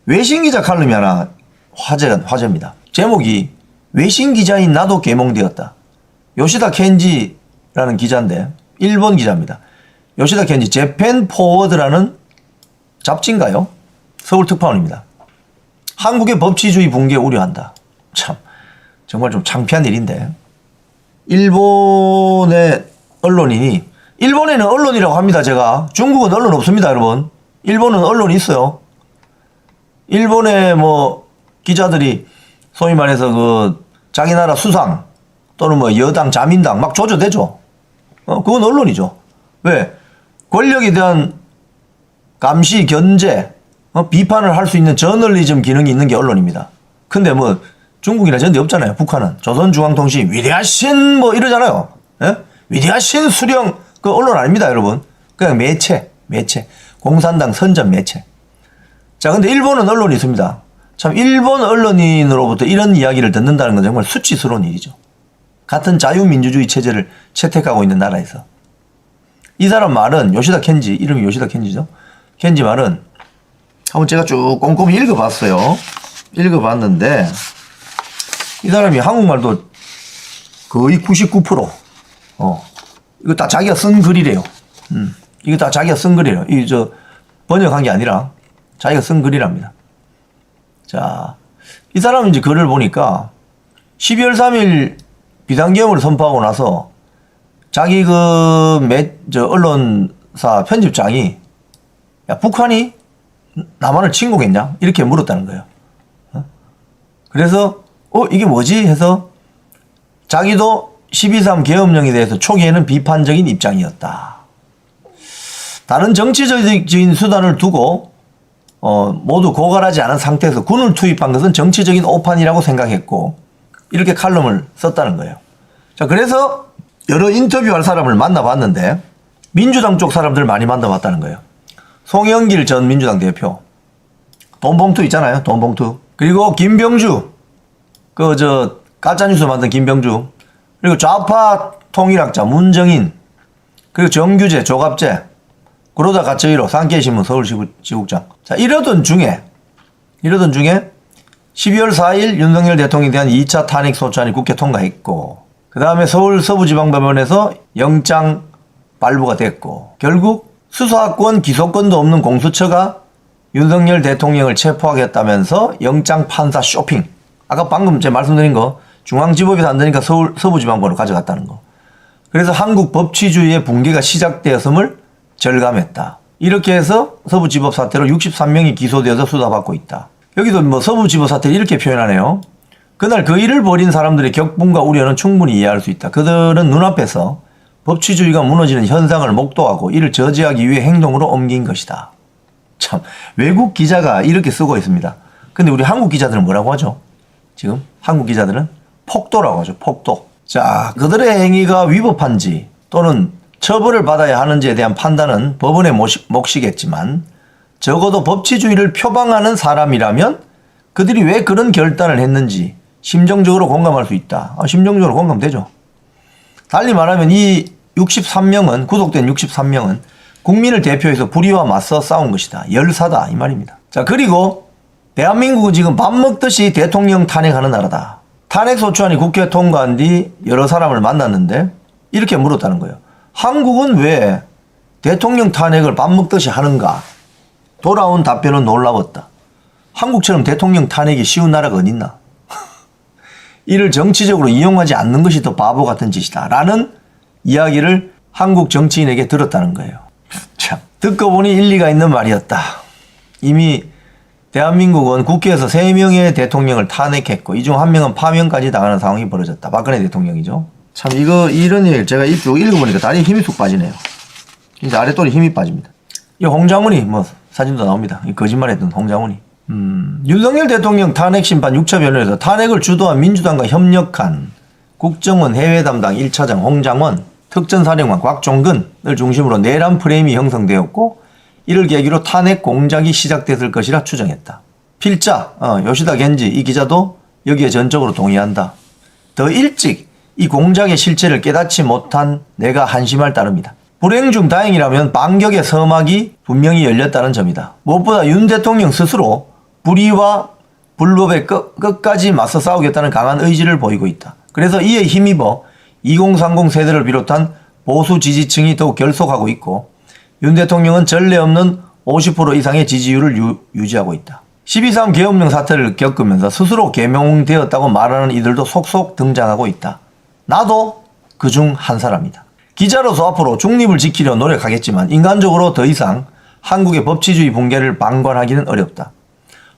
외신기자 칼럼이 하나 화제입니다. 제목이 외신기자인 나도 개몽되었다. 요시다 켄지라는 기자인데 일본 기자입니다. 요시다 켄지 재팬 포워드라는 잡지인가요? 서울특파원입니다. 한국의 법치주의 붕괴 우려한다. 참 정말 좀 창피한 일인데 일본의 언론인이 일본에는 언론이라고 합니다. 제가 중국은 언론 없습니다. 여러분 일본은 언론이 있어요. 일본의 뭐 기자들이 소위 말해서 그 자기 나라 수상 또는 뭐 여당 자민당 막 조져대죠. 그건 언론이죠. 왜? 권력에 대한 감시, 견제, 비판을 할 수 있는 저널리즘 기능이 있는 게 언론입니다. 근데 뭐 중국이나 전대 없잖아요. 북한은 조선중앙통신 위대하신 뭐 이러잖아요. 예? 위대하신 수령 그 언론 아닙니다, 여러분. 그냥 매체. 공산당 선전 매체. 자, 근데 일본은 언론이 있습니다. 참 일본 언론인으로부터 이런 이야기를 듣는다는 건 정말 수치스러운 일이죠. 같은 자유민주주의 체제를 채택하고 있는 나라에서. 이 사람 말은 요시다 켄지, 이름이 요시다 켄지죠. 켄지 말은 한번 제가 쭉 꼼꼼히 읽어봤어요. 읽어봤는데 이 사람이 한국말도 거의 99% 이거 다 자기가 쓴 글이래요. 이거 다 자기가 쓴 글이래요. 이 저 번역한 게 아니라 자기가 쓴 글이랍니다. 자, 이 사람 이제 글을 보니까 12월 3일 비상계엄을 선포하고 나서 자기 언론사 편집장이 야, 북한이 남한을 침공했냐? 이렇게 물었다는 거예요. 그래서 이게 뭐지? 해서 자기도 12.3 계엄령에 대해서 초기에는 비판적인 입장이었다. 다른 정치적인 수단을 두고 모두 고갈하지 않은 상태에서 군을 투입한 것은 정치적인 오판이라고 생각했고 이렇게 칼럼을 썼다는 거예요. 자, 그래서 여러 인터뷰할 사람을 만나봤는데 민주당 쪽 사람들 많이 만나봤다는 거예요. 송영길 전 민주당 대표, 돈봉투 있잖아요. 돈봉투. 그리고 김병주, 가짜뉴스 만든 김병주, 그리고 좌파 통일학자 문정인, 그리고 정규재, 조갑재, 그러다 가처이로 산케이신문 서울지국장. 자, 이러던 중에 12월 4일 윤석열 대통령에 대한 2차 탄핵 소추안이 국회 통과했고, 그 다음에 서울 서부지방법원에서 영장 발부가 됐고, 결국 수사권, 기소권도 없는 공수처가 윤석열 대통령을 체포하겠다면서 영장 판사 쇼핑. 아까 방금 제가 말씀드린 거, 중앙지법에서 안 되니까 서부지방법으로 가져갔다는 거. 그래서 한국 법치주의의 붕괴가 시작되었음을 절감했다. 이렇게 해서 서부지법 사태로 63명이 기소되어서 수사받고 있다. 여기도 뭐 서부지법 사태를 이렇게 표현하네요. 그날 그 일을 벌인 사람들의 격분과 우려는 충분히 이해할 수 있다. 그들은 눈앞에서 법치주의가 무너지는 현상을 목도하고 이를 저지하기 위해 행동으로 옮긴 것이다. 참, 외국 기자가 이렇게 쓰고 있습니다. 근데 우리 한국 기자들은 뭐라고 하죠? 지금 한국 기자들은 폭도라고 하죠. 폭도. 자, 그들의 행위가 위법한지 또는 처벌을 받아야 하는지에 대한 판단은 법원의 몫이겠지만 적어도 법치주의를 표방하는 사람이라면 그들이 왜 그런 결단을 했는지 심정적으로 공감할 수 있다. 심정적으로 공감되죠. 달리 말하면 이 63명은 구속된 63명은 국민을 대표해서 불의와 맞서 싸운 것이다. 열사다 이 말입니다. 자, 그리고 대한민국은 지금 밥 먹듯이 대통령 탄핵하는 나라다. 탄핵소추안이 국회 통과한 뒤 여러 사람을 만났는데 이렇게 물었다는 거예요. 한국은 왜 대통령 탄핵을 밥 먹듯이 하는가? 돌아온 답변은 놀라웠다. 한국처럼 대통령 탄핵이 쉬운 나라가 어딨나? 이를 정치적으로 이용하지 않는 것이 더 바보 같은 짓이다. 라는 이야기를 한국 정치인에게 들었다는 거예요. 참, 듣고 보니 일리가 있는 말이었다. 이미 대한민국은 국회에서 3명의 대통령을 탄핵했고 이 중 1명은 파면까지 당하는 상황이 벌어졌다. 박근혜 대통령이죠. 참 이런 일 제가 쭉 읽어보니까 다리에 힘이 쑥 빠지네요. 진짜 아랫돌이 힘이 빠집니다. 이 홍장훈이 뭐 사진도 나옵니다. 이 거짓말했던 홍장훈이. 윤석열 대통령 탄핵 심판 6차 변론에서 탄핵을 주도한 민주당과 협력한 국정원 해외 담당 1차장 홍장원, 특전사령관 곽종근을 중심으로 내란 프레임이 형성되었고 이를 계기로 탄핵 공작이 시작됐을 것이라 추정했다. 필자 요시다 겐지 이 기자도 여기에 전적으로 동의한다. 더 일찍 이 공작의 실체를 깨닫지 못한 내가 한심할 따름이다. 불행 중 다행이라면 반격의 서막이 분명히 열렸다는 점이다. 무엇보다 윤 대통령 스스로 불의와 불법에 끝까지 맞서 싸우겠다는 강한 의지를 보이고 있다. 그래서 이에 힘입어 2030 세대를 비롯한 보수 지지층이 더욱 결속하고 있고 윤 대통령은 전례 없는 50% 이상의 지지율을 유지하고 있다. 12.3 계엄령 사태를 겪으면서 스스로 개명되었다고 말하는 이들도 속속 등장하고 있다. 나도 그중 한 사람이다. 기자로서 앞으로 중립을 지키려 노력하겠지만 인간적으로 더 이상 한국의 법치주의 붕괴를 방관하기는 어렵다.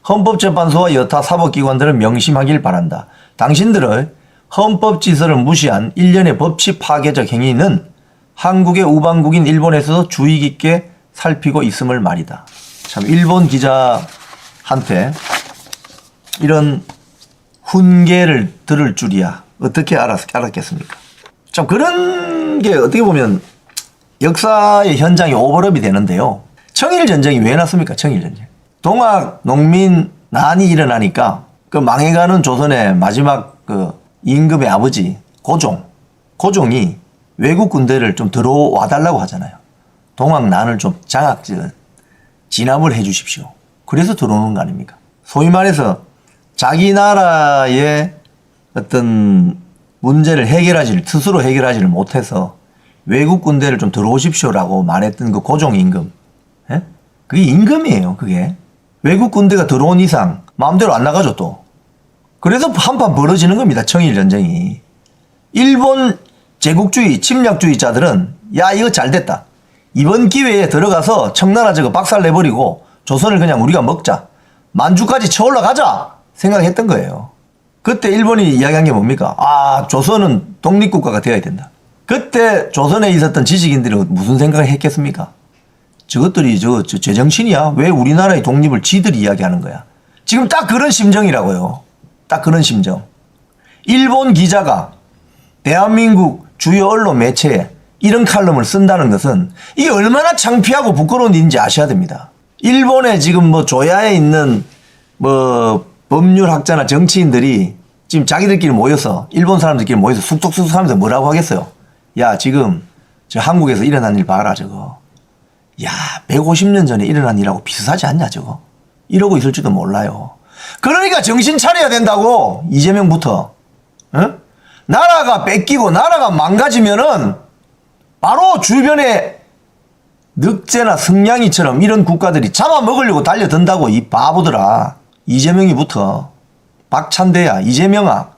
헌법재판소와 여타 사법기관들은 명심하길 바란다. 당신들의 헌법질서를 무시한 일련의 법치 파괴적 행위는 한국의 우방국인 일본에서도 주의 깊게 살피고 있음을 말이다. 참 일본 기자한테 이런 훈계를 들을 줄이야. 어떻게 알았겠습니까? 참 그런 게 어떻게 보면 역사의 현장이 오버랩이 되는데요. 청일전쟁이 왜 났습니까? 청일전쟁. 동학 농민 난이 일어나니까 그 망해가는 조선의 마지막 그 임금의 아버지 고종이 외국 군대를 좀 들어와 달라고 하잖아요. 동학 난을 좀 진압을 해 주십시오. 그래서 들어오는 거 아닙니까? 소위 말해서 자기 나라의 어떤 문제를 스스로 해결하지를 못해서 외국 군대를 좀 들어오십시오라고 말했던 그 고종 임금. 예? 그게 임금이에요, 그게. 외국 군대가 들어온 이상 마음대로 안 나가죠, 또. 그래서 한판 벌어지는 겁니다, 청일전쟁이. 일본 제국주의, 침략주의자들은 야, 이거 잘 됐다. 이번 기회에 들어가서 청나라 저거 박살내버리고 조선을 그냥 우리가 먹자. 만주까지 쳐올라가자! 생각했던 거예요. 그때 일본이 이야기한 게 뭡니까? 아, 조선은 독립국가가 되어야 된다. 그때 조선에 있었던 지식인들이 무슨 생각을 했겠습니까? 저것들이 저 제정신이야. 왜 우리나라의 독립을 지들이 이야기하는 거야? 지금 딱 그런 심정이라고요. 딱 그런 심정. 일본 기자가 대한민국 주요 언론 매체에 이런 칼럼을 쓴다는 것은 이게 얼마나 창피하고 부끄러운 일인지 아셔야 됩니다. 일본에 지금 뭐 조야에 있는 뭐 법률학자나 정치인들이 지금 자기들끼리 모여서 일본 사람들끼리 모여서 숙덕숙덕 하면서 뭐라고 하겠어요? 야, 지금 저 한국에서 일어난 일 봐라, 저거. 야, 150년 전에 일어난 일하고 비슷하지 않냐, 저거. 이러고 있을지도 몰라요. 그러니까 정신 차려야 된다고, 이재명부터. 어? 나라가 뺏기고 나라가 망가지면은 바로 주변에 늑제나 승냥이처럼 이런 국가들이 잡아먹으려고 달려든다고, 이 바보들아. 이재명이부터 박찬대야, 이재명아,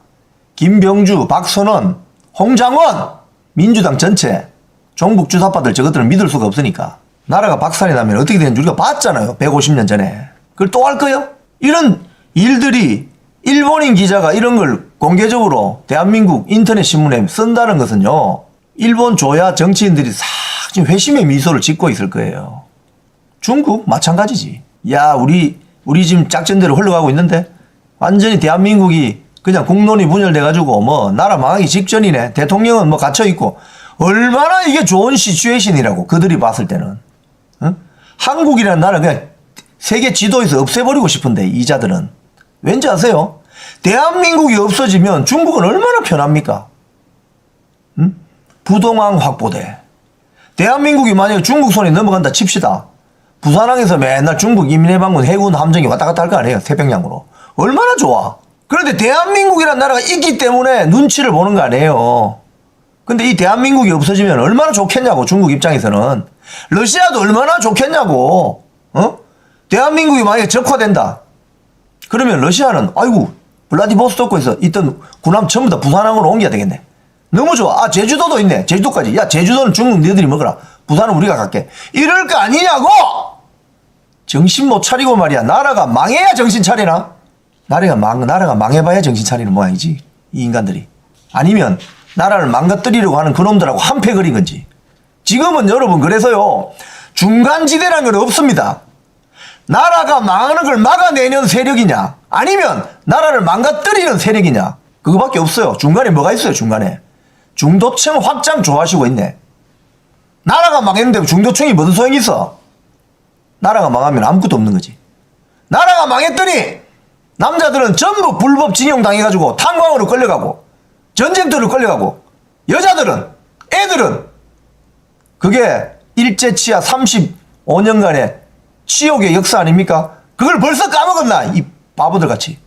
김병주, 박선원, 홍장원, 민주당 전체 종북 주사파들 저것들은 믿을 수가 없으니까 나라가 박살이 나면 어떻게 되는지 우리가 봤잖아요. 150년 전에. 그걸 또 할 거예요? 이런 일들이 일본인 기자가 이런 걸 공개적으로 대한민국 인터넷 신문에 쓴다는 것은요, 일본 조야 정치인들이 싹 지금 회심의 미소를 짓고 있을 거예요. 중국 마찬가지지. 야, 우리 지금 작전대로 흘러가고 있는데 완전히 대한민국이 그냥 국론이 분열돼가지고 뭐 나라 망하기 직전이네. 대통령은 뭐 갇혀있고. 얼마나 이게 좋은 시츄에이션이라고 그들이 봤을 때는. 응? 한국이라는 나라 그냥 세계 지도에서 없애버리고 싶은데 이자들은. 왠지 아세요? 대한민국이 없어지면 중국은 얼마나 편합니까? 응? 부동항 확보돼. 대한민국이 만약에 중국 손에 넘어간다 칩시다. 부산항에서 맨날 중국 인민해방군 해군 함정이 왔다 갔다 할 거 아니에요. 태평양으로. 얼마나 좋아. 그런데 대한민국이라는 나라가 있기 때문에 눈치를 보는 거 아니에요. 근데 이 대한민국이 없어지면 얼마나 좋겠냐고, 중국 입장에서는. 러시아도 얼마나 좋겠냐고. 어? 대한민국이 만약에 적화된다. 그러면 러시아는 아이고 블라디보스토크에서 있던 군함 전부 다 부산항으로 옮겨야 되겠네. 너무 좋아. 아, 제주도도 있네. 제주도까지. 야, 제주도는 중국 너희들이 먹어라. 부산은 우리가 갈게. 이럴 거 아니냐고! 정신 못 차리고 말이야. 나라가 망해야 정신 차리나? 나라가 망해봐야 정신 차리는 모양이지. 이 인간들이. 아니면 나라를 망가뜨리려고 하는 그놈들하고 한패 그린 건지. 지금은 여러분 그래서요. 중간지대라는 건 없습니다. 나라가 망하는 걸 막아내는 세력이냐, 아니면 나라를 망가뜨리는 세력이냐, 그거밖에 없어요. 중간에 뭐가 있어요? 중간에 중도층 확장 좋아하시고 있네. 나라가 망했는데 중도층이 무슨 소용이 있어? 나라가 망하면 아무것도 없는 거지. 나라가 망했더니 남자들은 전부 불법 징용 당해가지고 탄광으로 끌려가고 전쟁터로 끌려가고, 여자들은, 애들은 그게 일제치하 35년간의 치욕의 역사 아닙니까? 그걸 벌써 까먹었나 이 바보들 같이.